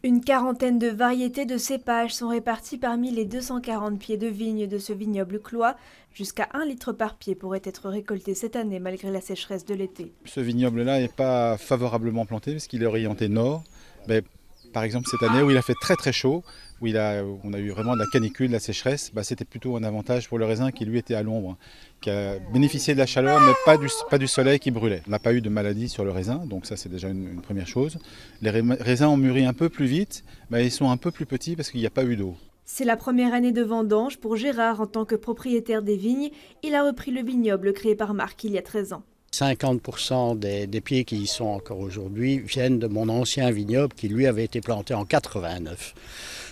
Une quarantaine de variétés de cépages sont réparties parmi les 240 pieds de vigne de ce vignoble clois. Jusqu'à 1 litre par pied pourrait être récolté cette année malgré la sécheresse de l'été. Ce vignoble-là n'est pas favorablement planté parce qu'il est orienté nord. Mais, par exemple, cette année où il a fait très très chaud, où on a eu vraiment de la canicule, de la sécheresse, c'était plutôt un avantage pour le raisin qui lui était à l'ombre, qui a bénéficié de la chaleur mais pas du soleil qui brûlait. On n'a pas eu de maladie sur le raisin, donc ça c'est déjà une première chose. Les raisins ont mûri un peu plus vite, mais ils sont un peu plus petits parce qu'il n'y a pas eu d'eau. C'est la première année de vendange pour Gérard en tant que propriétaire des vignes. Il a repris le vignoble créé par Marc il y a 13 ans. 50% des pieds qui y sont encore aujourd'hui viennent de mon ancien vignoble qui lui avait été planté en 89.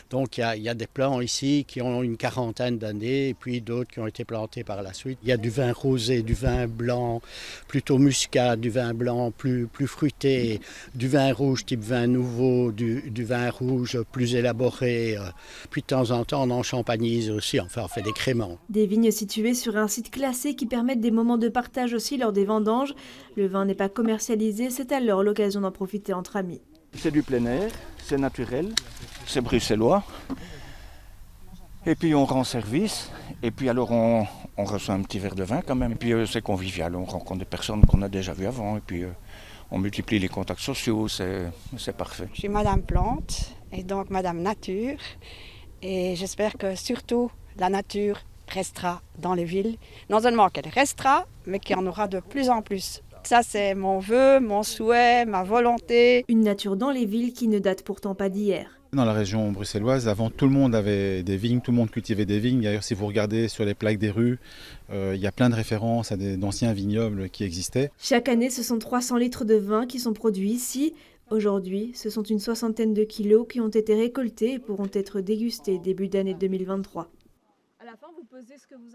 Donc il y a des plants ici qui ont une quarantaine d'années et puis d'autres qui ont été plantés par la suite. Il y a du vin rosé, du vin blanc plutôt muscat, du vin blanc plus fruité, du vin rouge type vin nouveau, du vin rouge plus élaboré. Puis de temps en temps on en champagnise aussi, enfin on fait des créments. Des vignes situées sur un site classé qui permettent des moments de partage aussi lors des vendanges. Le vin n'est pas commercialisé, c'est alors l'occasion d'en profiter entre amis. C'est du plein air, c'est naturel, c'est bruxellois. Et puis on rend service, et puis alors on reçoit un petit verre de vin quand même. Et puis c'est convivial, on rencontre des personnes qu'on a déjà vues avant, et puis on multiplie les contacts sociaux, c'est parfait. Je suis Madame Plante, et donc Madame Nature, et j'espère que surtout la nature restera dans les villes. Non seulement qu'elle restera, mais qu'il y en aura de plus en plus. Ça, c'est mon vœu, mon souhait, ma volonté. Une nature dans les villes qui ne date pourtant pas d'hier. Dans la région bruxelloise, avant, tout le monde avait des vignes, tout le monde cultivait des vignes. D'ailleurs, si vous regardez sur les plaques des rues, il y a plein de références à d'anciens vignobles qui existaient. Chaque année, ce sont 300 litres de vin qui sont produits ici. Aujourd'hui, ce sont une soixantaine de kilos qui ont été récoltés et pourront être dégustés début d'année 2023. À la fin, vous pesez ce que vous avez